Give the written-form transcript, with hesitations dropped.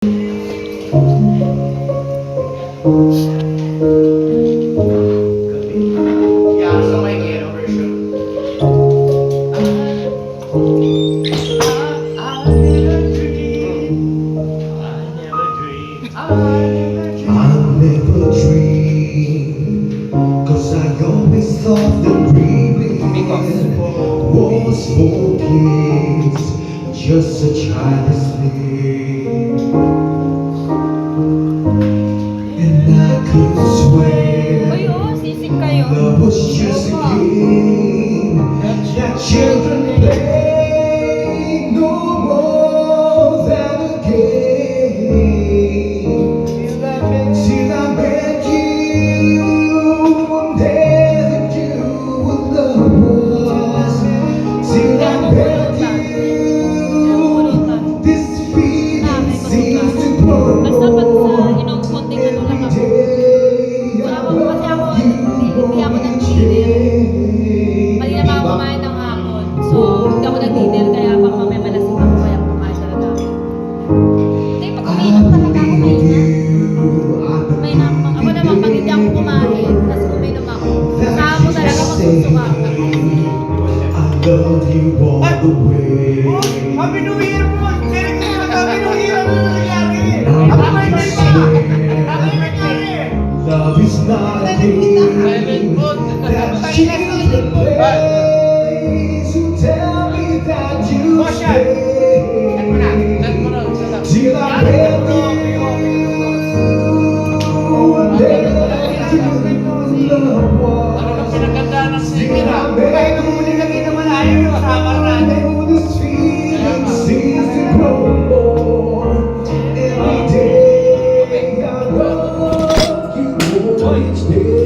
Cause I always thought that dreaming was for kids, just a childish thing. And I could swear love was just a game that children play, no more than a game. Till I met you. Basta pag sa inom konting ano lang ako. Wala mo kasi ako, hindi ako nag-dinner. Kanina pa ako kumain ng hapon. So, hindi ako nag-dinner. Kaya pag mamaya malasing ako, kaya kumain talaga ako. Hindi, pag umiinom talaga ako, may na. Ako naman, pag hindi ako kumain, tapos umiinom ako, saka mo talaga magsusuka. I love you all the way. Happy New Year po! Merry Christmas! Happy New Year! Ano nangyari? Love is not a game that children play. So tell me that you stay till I met you. And then love was till I met you. This feeling seems to grow more every day. I love you more each day.